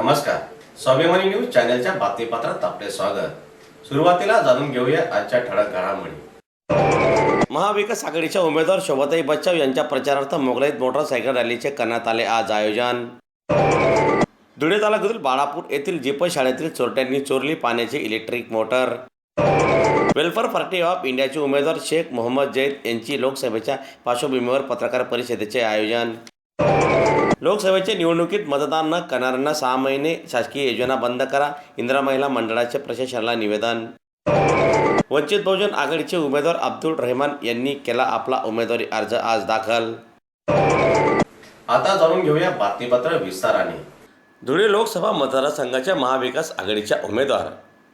नमस्कार, स्वाभिमानी न्यूज चॅनलच्या बातमीपत्रात आपले स्वागत। सुरुवातीला जाणून घेऊया आजच्या ठळक घडामोडी। महाविकास आघाडीच्या उमेदवार शोभाताई बच्चाव यांच्या प्रचारार्थ मोगलाईत मोटरसायकल रॅलीचे करण्यात आले आज आयोजन। धुळे तालुक्यातील बाळापूर येथील जीप शाळेतील चोरट्यांनी चोरली पाण्याची electric motor. Welfare party of इंडियाचे उमेदवार शेख मोहम्मद जैद यांची लोकसभेच्या पार्श्वभूमीवर पत्रकार परिषदेचे आयोजन। लोकसभेच्या निवडणुकीत मतदान न करणाऱ्यांना 6 महिने शासकीय योजना बंद करा, इंदिरा महिला मंडळाचे प्रशासनाला निवेदन। वंचित बहुजन आघाडीचे उमेदवार अब्दुल रहमान यांनी केला आपला उमेदवारी अर्ज आज दाखल। आता जाणून घेऊया बातमीपत्र विस्ताराने। धुळे लोकसभा मतदारसंघाच्या महाविकास आघाडीच्या उमेदवार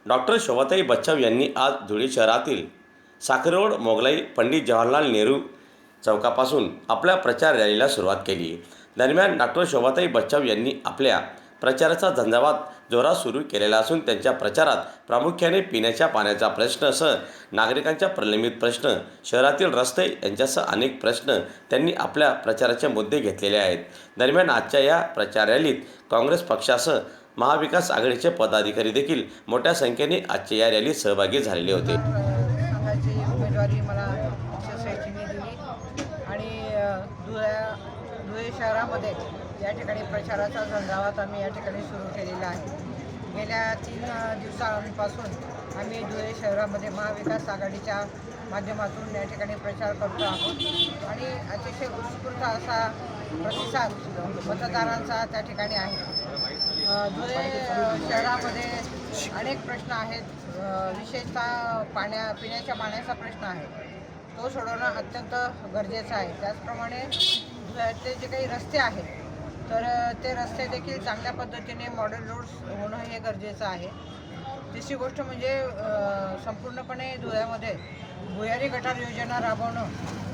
डॉक्टर शोभाताई बच्चाव यांनी आज धुळे शहरातील साखर रोड मोगलाई पंडित जवाहरलाल नेहरू चौकापासून आपल्या प्रचार रॅलीला सुरुवात केली। दरम्यान डॉक्टर शोभाताई बच्चाव यांनी आपल्या प्रचाराचा झंझावात जोरात सुरू केलेला असून त्यांच्या प्रचारात प्रामुख्याने पिण्याच्या पाण्याचा प्रश्नासह नागरिकांच्या प्रलंबित प्रश्न, शहरातील रस्ते यांच्यासह अनेक प्रश्न त्यांनी आपल्या प्रचाराचे मुद्दे घेतलेले आहेत। दरम्यान आजच्या या प्रचार रॅलीत काँग्रेस पक्षासह महाविकास आघाडीचे पदाधिकारी देखील मोठ्या संख्येने आजच्या या रॅलीत सहभागी झालेले होते। उमेदवारी मला पक्षाने दिली आणि धुळे शहरामध्ये या ठिकाणी प्रचाराचा झंझावात आम्ही या ठिकाणी सुरू केलेला आहे। गेल्या 3 दिवसांपासून आम्ही धुळे शहरामध्ये महाविकास आघाडीच्या माध्यमातून या ठिकाणी प्रचार करतो आहोत आणि अतिशय उत्स्फूर्त असा प्रतिसाद मतदारांचा त्या ठिकाणी आहे। धुळे शहरामध्ये अनेक प्रश्न आहेत, विशेषतः पिण्याच्या पाण्याचा प्रश्न आहे, तो सोडवणं अत्यंत गरजेचं आहे। त्याचप्रमाणे धुळ्यातले जे काही रस्ते आहेत तर ते रस्ते देखील चांगल्या पद्धतीने मॉडेल रोड्स होणं हे गरजेचं आहे। तिसरी गोष्ट म्हणजे संपूर्णपणे धुळ्यामध्ये भुयारी गटार योजना राबवणं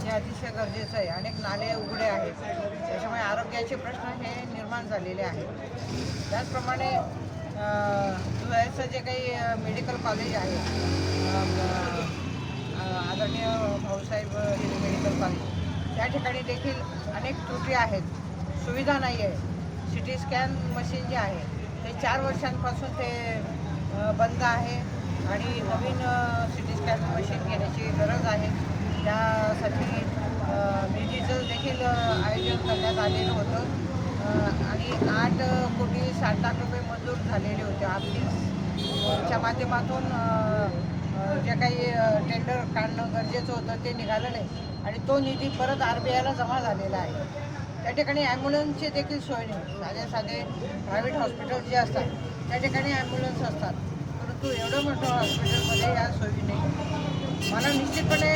हे अतिशय गरजेचं आहे। अनेक नाले उघडे आहेत, त्याच्यामुळे आरोग्याचे प्रश्न हे निर्माण झालेले आहेत। त्याचप्रमाणे धुळ्याचं जे काही मेडिकल कॉलेज आहे, आदरणीय भाऊसाहेब हे मेडिकल कॉलेज, त्या ठिकाणी देखील अनेक त्रुटी आहेत, सुविधा नाही आहे। सिटी स्कॅन मशीन जे आहे ते 4 वर्षांपासून ते बंद आहे आणि नवीन सिटी स्कॅन मशीन घेण्याची गरज आहे। त्यासाठी निधीचं देखील आयोजन करण्यात आलेलं होतं आणि 8 कोटी 60 लाख रुपये मंजूर झालेले होते। आर्थिकच्या माध्यमातून जे काही टेंडर काढणं गरजेचं होतं ते निघालं नाही आणि तो निधी परत RBIला जमा झालेला आहे। त्या ठिकाणी ॲम्ब्युलन्सची देखील सोय नाही। साधे प्रायव्हेट हॉस्पिटल जे असतात त्या ठिकाणी ॲम्ब्युलन्स असतात, परंतु एवढं मोठं हॉस्पिटलमध्ये या सोयी नाही। मला निश्चितपणे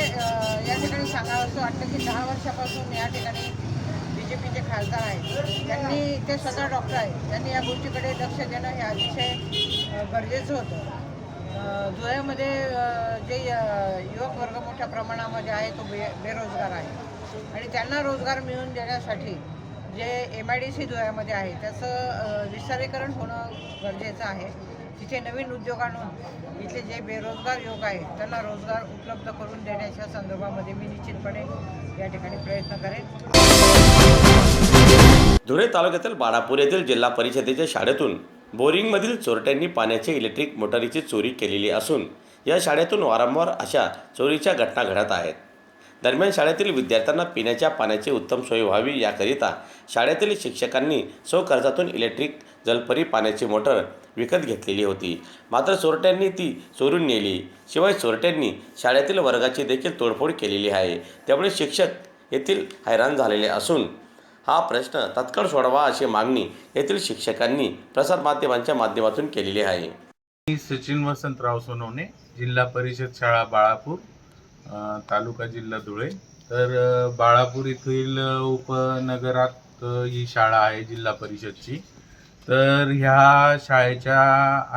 या ठिकाणी सांगावं असं वाटतं की 10 वर्षापासून या ठिकाणी BJPचे खासदार आहेत, त्यांनी ते स्वतः डॉक्टर आहेत, त्यांनी या गोष्टीकडे लक्ष देणं हे अतिशय गरजेचं होतं। धुळ्यामध्ये जे युवक वर्ग मोठ्या प्रमाणामध्ये आहे तो बेरोजगार आहे आणि त्यांना रोजगार मिळवून देण्यासाठी जे MIDC धुळ्यामध्ये आहे त्याचं विस्तारीकरण होणं गरजेचं आहे। तिथे नवीन उद्योग आणून इथले जे बेरोजगार युवक आहेत त्यांना रोजगार उपलब्ध करून देण्याच्या संदर्भामध्ये मी निश्चितपणे या ठिकाणी प्रयत्न करेन। धुळे तालुक्यातील बाळापूर येथील जिल्हा परिषदेच्या शाळेतून बोरिंगमधील चोरट्यांनी पाण्याची इलेक्ट्रिक मोटारीची चोरी केलेली असून या शाळेतून वारंवार अशा चोरीच्या घटना घडत आहेत। दरम्यान शाळेतील विद्यार्थ्यांना पिण्याच्या पाण्याची उत्तम सोय व्हावी याकरिता शाळेतील शिक्षकांनी स्वखर्चातून इलेक्ट्रिक जलपरी पाण्याची मोटर विकत घेतलेली होती, मात्र चोरट्यांनी ती चोरून नेली। शिवाय चोरट्यांनी शाळेतील वर्गाची देखील तोडफोड केलेली आहे, त्यामुळे शिक्षक येथील हैराण झालेले असून हा प्रश्न तात्काळ सोडवा अशी मागणी येथील शिक्षकांनी प्रसारमाध्यमांच्या माध्यमातून केलेली आहे। मी सचिन वसंतराव सोनवणे, जिल्हा परिषद शाळा बाळापूर, तालुका जिल्हा धुळे। तर बाळापूर येथील उपनगरात ही शाळा आहे जिल्हा परिषदची। तर ह्या शाळेच्या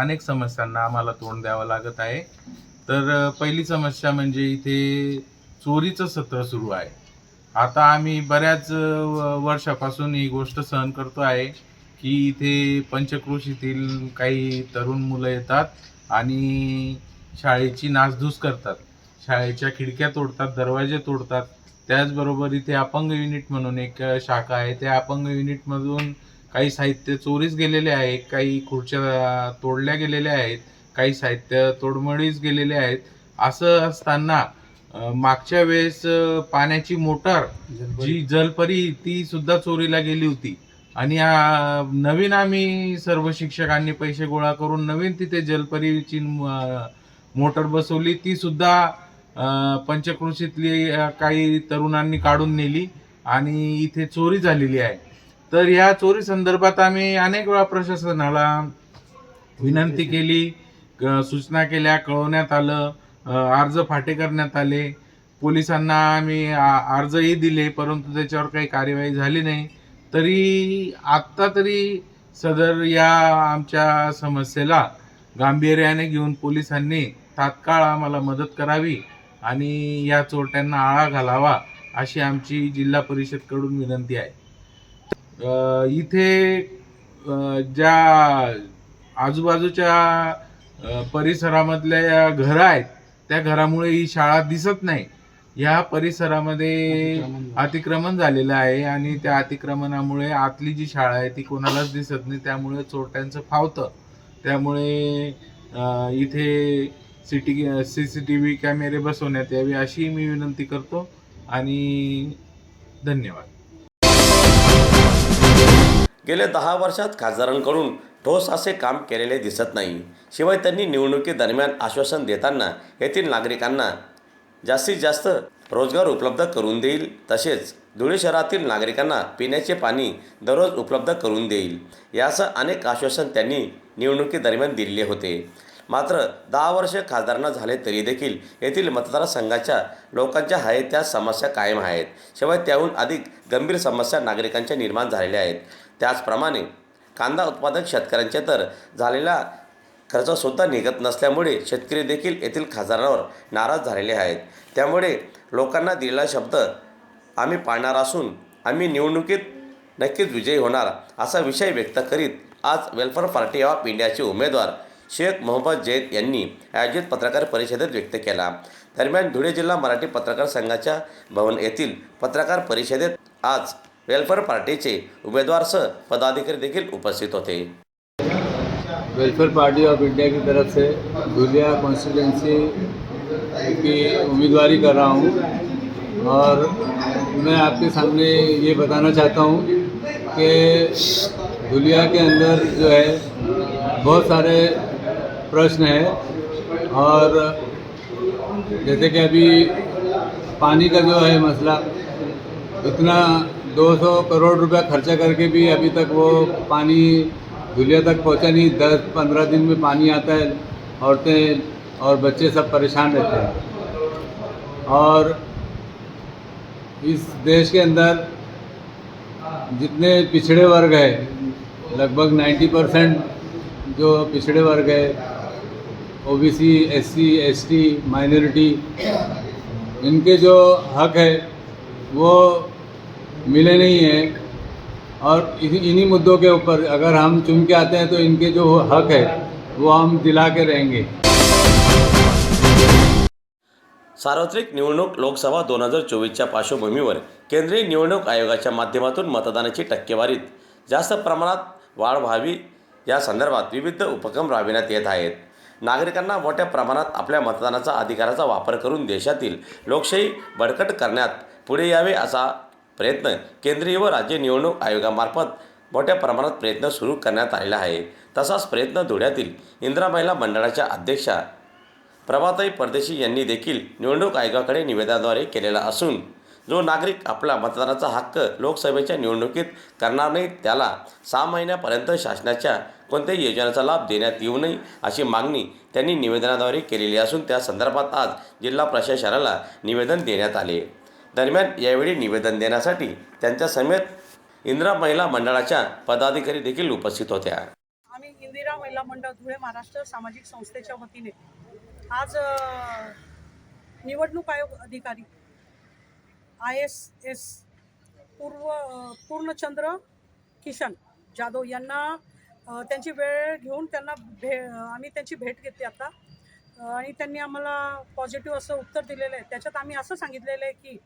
अनेक समस्यांना आम्हाला तोंड द्यावं लागत आहे। तर पहिली समस्या म्हणजे इथे चोरीचं सत्र सुरू आहे। आता आम्ही बऱ्याच वर्षापासून ही गोष्ट सहन करतो आहे की इथे पंचक्रोशीतील काही तरुण मुलं येतात आणि शाळेची नासधूस करतात, शाळेच्या खिडक्या तोडतात, दरवाजे तोडतात। त्याचबरोबर इथे अपंग युनिट म्हणून एक शाखा आहे, त्या अपंग युनिटमधून काही साहित्य चोरीस गेलेले आहे, काही खुर्च्या तोडल्या गेलेल्या आहेत, काही साहित्य तोडमोडीस गेलेले आहेत. असं असताना मागच्या वेळेस पाण्याची मोटार जी जलपरी ती सुद्धा चोरीला गेली होती आणि नवीन आम्ही सर्व शिक्षकांनी पैसे गोळा करून नवीन तिथे जलपरीची मोटर बसवली. ती सुद्धा पंचक्रोशीतली काही तरुणांनी काढून नेली आणि इथे चोरी झालेली आहे. तर या चोरी संदर्भात आम्ही अनेक वेळा प्रशासनाला विनंती केली, सूचना केल्या, कळवण्यात आलं, अर्ज फाटे करण्यात आले, पोलिसांना आम्ही अर्जही दिले, परंतु त्याच्यावर काही कार्यवाही झाली नाही. तरी आत्ता तरी सदर या आमच्या समस्येला गांभीर्याने घेऊन पोलिसांनी तात्काळ आम्हाला मदत करावी आणि या चोरट्यांना आळा घालावा अशी आमची जिल्हा परिषदकडून विनंती आहे. इथे ज्या आजूबाजूच्या परिसरामधल्या घरं आहेत त्या घरामुळे ही शाळा दिसत नाही. या परिसरामध्ये अतिक्रमण झालेलं आहे आणि त्या अतिक्रमणामुळे आतली जी शाळा आहे ती कोणालाच दिसत नाही. त्यामुळे चोरट्यांचं फावतं. त्यामुळे इथे CCTV कॅमेरे बसवण्यात यावे अशी मी विनंती करतो आणि धन्यवाद. गेल्या 10 वर्षात खासदारांकडून ठोस असे काम केलेले दिसत नाही. शिवाय त्यांनी निवडणुकीदरम्यान आश्वासन देताना येथील नागरिकांना जास्तीत जास्त रोजगार उपलब्ध करून देईल, तसेच धुळे शहरातील नागरिकांना पिण्याचे पाणी दररोज उपलब्ध करून देईल यासह अनेक आश्वासन त्यांनी निवडणुकीदरम्यान दिलेले होते. मात्र 10 वर्ष खासदारांना झाले तरी देखील येथील मतदारसंघाच्या लोकांच्या आहेत त्या समस्या कायम आहेत. शिवाय त्याहून अधिक गंभीर समस्या नागरिकांच्या निर्माण झालेल्या आहेत. त्याचप्रमाणे कांदा उत्पादक शेतकऱ्यांचे तर झालेला खर्चसुद्धा निघत नसल्यामुळे शेतकरी देखील येथील खासदारांवर नाराज झालेले आहेत. त्यामुळे लोकांना दिलेला शब्द आम्ही पाळणार असून आम्ही निवडणुकीत नक्कीच विजयी होणार असा विषय व्यक्त करीत आज वेलफेअर पार्टी ऑफ इंडियाचे उमेदवार शेख मोहम्मद जैद यांनी आयोजित पत्रकार परिषदेत व्यक्त केला. दरम्यान धुळे जिल्हा मराठी पत्रकार संघाच्या भवन येथील पत्रकार परिषदेत आज वेलफेअर पार्टीचे उमेदवारसह पदाधिकारी देखील उपस्थित होते. वेलफेयर पार्टी ऑफ इंडिया की तरफ से धुलिया कॉन्स्टिट्यूंसी की उम्मीदवारी कर रहा हूँ और मैं आपके सामने ये बताना चाहता हूँ कि धुलिया के अंदर जो है बहुत सारे प्रश्न हैं और जैसे कि अभी पानी का जो है मसला, इतना 200 करोड़ रुपया खर्चा करके भी अभी तक वो पानी धुलिया तक पहुंचा नहीं. 10-15 दिन में पानी आता है. औरतें और बच्चे सब परेशान रहते हैं. और इस देश के अंदर जितने पिछड़े वर्ग है, लगभग 90% जो पिछड़े वर्ग है, OBC, SC, ST, माइनॉरिटी, इनके जो हक है वो मिले नहीं हैं. और इन्हीं मुद्दों के ऊपर अगर हम चुन के आते हैं तो इनके जो हक है वो हम दिला के रहेंगे. सार्वत्रिक निवडणूक लोकसभा 2024च्या पार्श्वभूमीवर केंद्रीय निवडणूक आयोगाच्या माध्यमातून मतदानाची टक्केवारीत जास्त प्रमाणात वाढ व्हावी या संदर्भात विविध उपक्रम राबविण्यात येत आहेत. नागरिकांना मोठ्या प्रमाणात आपल्या मतदानाचा अधिकाराचा वापर करून देशातील लोकशाही बळकट करण्यात पुढे यावे असा प्रयत्न केंद्रीय व राज्य निवडणूक आयोगामार्फत मोठ्या प्रमाणात प्रयत्न सुरू करण्यात आलेला आहे. तसाच प्रयत्न धुळ्यातील इंदिरा महिला मंडळाच्या अध्यक्षा प्रभाताई परदेशी यांनी देखील निवडणूक आयोगाकडे निवेदनाद्वारे केलेला असून जो नागरिक आपला मतदानाचा हक्क लोकसभेच्या निवडणुकीत करणार नाही त्याला 6 महिन्यापर्यंत शासनाच्या कोणत्याही योजनेचा लाभ देण्यात येऊ नये अशी मागणी त्यांनी निवेदनाद्वारे केलेली असून त्या संदर्भात आज जिल्हा प्रशासनाला निवेदन देण्यात आले. दरम्यान यावेळी निवेदन देण्यासाठी त्यांच्या समेत इंदिरा महिला मंडळाच्या पदाधिकारी देखील उपस्थित होत्या. आम्ही इंदिरा महिला मंडळ धुळे महाराष्ट्र सामाजिक संस्थेच्या वतीने आज निवडणूक आयोग अधिकारी ISS पूर्णचंद्र किशन जाधव यांना त्यांची वेळ घेऊन त्यांना आम्ही त्यांची भेट घेतली आता आणि त्यांनी आम्हाला पॉझिटिव्ह असं उत्तर दिलेलं आहे. त्याच्यात आम्ही असं सांगितलेलं आहे की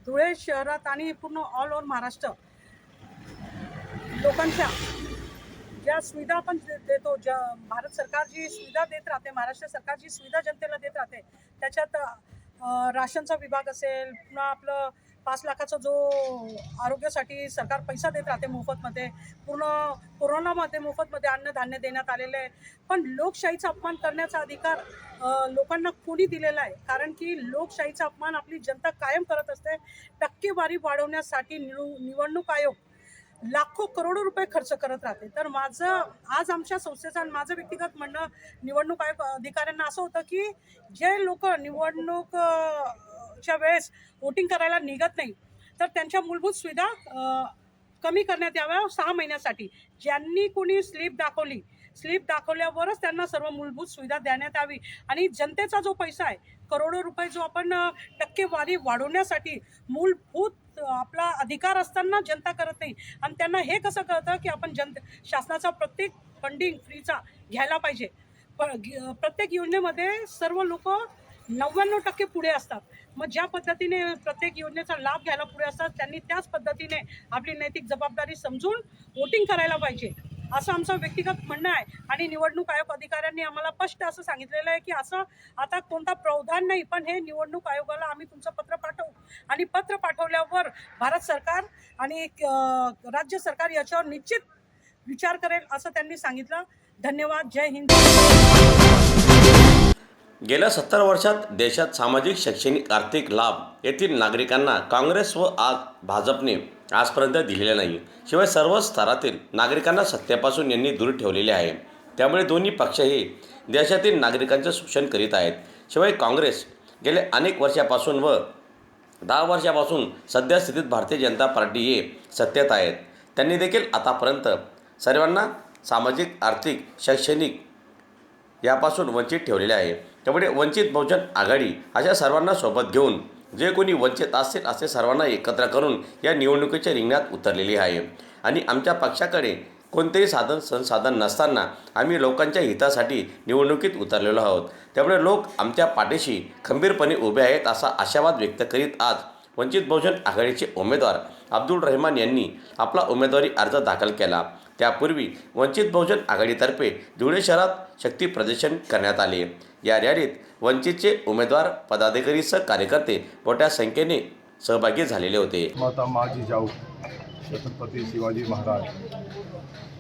धुळे शहरात आणि पूर्ण ऑल ओव्हर महाराष्ट्र लोकांच्या ज्या सुविधा आपण देतो, ज्या भारत सरकार जी सुविधा देत राहते, महाराष्ट्र सरकार जी सुविधा जनतेला देत राहते, त्याच्यात राशनचा विभाग असेल, पुन्हा आपलं 5 लाखाचा जो आरोग्यासाठी सरकार पैसा देत राहते मोफतमध्ये, पूर्ण कोरोनामध्ये मोफतमध्ये अन्नधान्य देण्यात आलेलं आहे. पण लोकशाहीचा अपमान करण्याचा अधिकार लोकांना कोणी दिलेला आहे? कारण की लोकशाहीचा अपमान आपली जनता कायम करत असते. टक्केवारी वाढवण्यासाठी निवडणूक आयोग लाखो करोडो रुपये खर्च करत राहते. तर आज आमच्या संस्थेचं आणि माझं व्यक्तिगत म्हणणं निवडणूक आयोग अधिकाऱ्यांना असं होतं की जे लोक निवडणूकच्या वेळेस वोटिंग करायला निघत नाही, तर त्यांच्या मूलभूत सुविधा कमी करण्यात याव्या 6 महिन्यासाठी. ज्यांनी कोणी स्लिप दाखवल्यावरच त्यांना सर्व मूलभूत सुविधा देण्यात यावी. आणि जनतेचा जो पैसा आहे, करोडो रुपये जो आपण टक्केवारी वाढवण्यासाठी मूलभूत आपला अधिकार असताना जनता करत नाही. आणि त्यांना हे कसं कळतं की आपण शासनाचा प्रत्येक फंडिंग फ्रीचा घ्यायला पाहिजे. प्रत्येक योजनेमध्ये सर्व लोक 99% पुढे असतात. मग ज्या पद्धतीने प्रत्येक योजनेचा लाभ घ्यायला पुढे असतात, त्यांनी त्याच पद्धतीने आपली नैतिक जबाबदारी समजून वोटिंग करायला पाहिजे, असं आमचं व्यक्तिगत म्हणणं आहे. आणि निवडणूक आयोग अधिकाऱ्यांनी आम्हाला स्पष्ट असं सांगितलेलं आहे की असं आता कोणता प्रावधान नाही, पण हे निवडणूक आयोगाला आम्ही तुमचं पत्र पाठवू आणि पत्र पाठवल्यावर भारत सरकार आणि राज्य सरकार याच्यावर निश्चित विचार करेल, असं त्यांनी सांगितलं. धन्यवाद. जय हिंद. गेल्या 70 वर्षात देशात सामाजिक, शैक्षणिक, आर्थिक लाभ येथील नागरिकांना काँग्रेस व आज भाजपने आजपर्यंत दिलेले नाही. शिवाय सर्व स्तरातील नागरिकांना सत्तेपासून यांनी दूर ठेवलेले आहे. त्यामुळे दोन्ही पक्षही देशातील नागरिकांचे शोषण करीत आहेत. शिवाय काँग्रेस गेल्या अनेक वर्षापासून व 10 वर्षापासून सध्या स्थितीत भारतीय जनता पार्टी हे सत्तेत आहेत. त्यांनी देखील आतापर्यंत सर्वांना सामाजिक, आर्थिक, शैक्षणिक यापासून वंचित ठेवलेले आहे. त्यामुळे वंचित बहुजन आघाडी अशा सर्वांना सोबत घेऊन जे कोणी वंचित असतील असे सर्वांना एकत्र करून या निवडणुकीच्या रिंगणात उतरलेली आहे. आणि आमच्या पक्षाकडे कोणतेही संसाधन नसताना आम्ही लोकांच्या हितासाठी निवडणुकीत उतरलेलो आहोत. त्यामुळे लोक आमच्या पाठीशी खंबीरपणे उभे आहेत असा आशावाद व्यक्त करीत आज वंचित बहुजन आघाडीचे उमेदवार अब्दुल रहमान यांनी आपला उमेदवारी अर्ज दाखल केला. त्यापूर्वी वंचित बहुजन आघाडीतर्फे धुळे शहरात शक्ती प्रदर्शन करण्यात आले. या रॅलीत वंचितचे उमेदवार, पदाधिकारीसह कार्यकर्ते मोठ्या संख्येने सहभागी झालेले होते. माता माझी जाऊ, छत्रपती शिवाजी महाराज,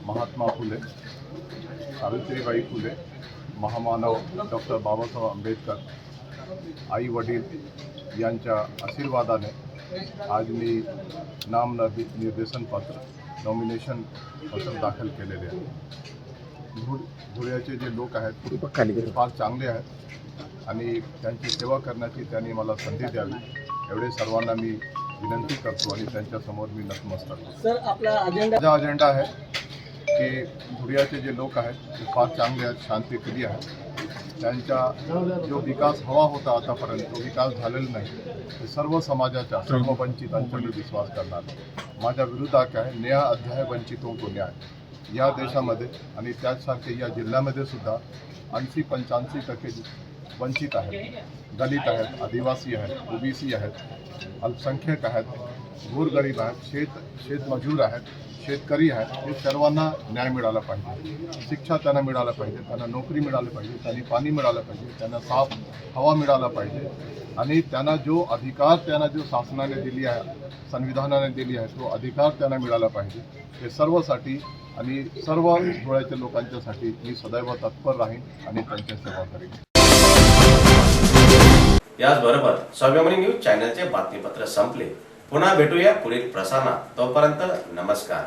महात्मा फुले, सावित्रीबाई फुले, महामानव डॉक्टर बाबासाहेब आंबेडकर, आई वडील यांच्या आशीर्वादाने आज मी नामनिर्देशन पत्र, नॉमिनेशन पत्र दाखल केलेले आहे. धुळ्याचे जे लोक आहेत ते फार चांगले आहेत आणि त्यांची सेवा करण्याची त्यांनी मला संधी द्यावी एवढे सर्वांना मी विनंती करतो आणि त्यांच्यासमोर मी नतमस्तक करतो. सर, आपला माझा अजेंडा आहे की धुळ्याचे जे लोक आहेत ते फार चांगले आहेत, शांतप्रिय आहेत. त्यांचा जो विकास हवा होता आतापर्यंत तो विकास झालेला नाही. ते सर्व समाजाच्या, सर्व वंचितांचा मी विश्वास करणार. माझ्या विरोधात आहे न्याय अध्याय वंचितों को न्याय. या देशामध्ये आणि त्याचसारखे या जिल्ह्यामध्ये सुद्धा 80-85% वंचित आहेत, दलित आहेत, आदिवासी आहेत, ओबीसी आहेत, अल्पसंख्याक आहेत, गोरगरीब आहेत, शेतमजूर आहेत, शेतकरी आहेत. हे सर्वांना न्याय मिळाला पाहिजे. शिक्षा त्यांना मिळालं पाहिजे, त्यांना नोकरी मिळाली पाहिजे, त्यांनी पाणी मिळालं पाहिजे, त्यांना साफ हवा मिळाला पाहिजे आणि त्यांना जो अधिकार जो शासनाने दिली आहे, संविधानाने दिली आहे, तो अधिकार त्यांना मिळाला पाहिजे. हे सर्वसाठी आणि सर्व धुळ्याच्या लोकांच्यासाठी मी सदैव तत्पर राहीन आणि त्यांची सेवा करेन. याचबरोबर स्वाभिमानी न्यूज चॅनलचे बातमीपत्र संपले. पुन्हा भेटूया पुढील प्रसारणात. तोपर्यंत नमस्कार.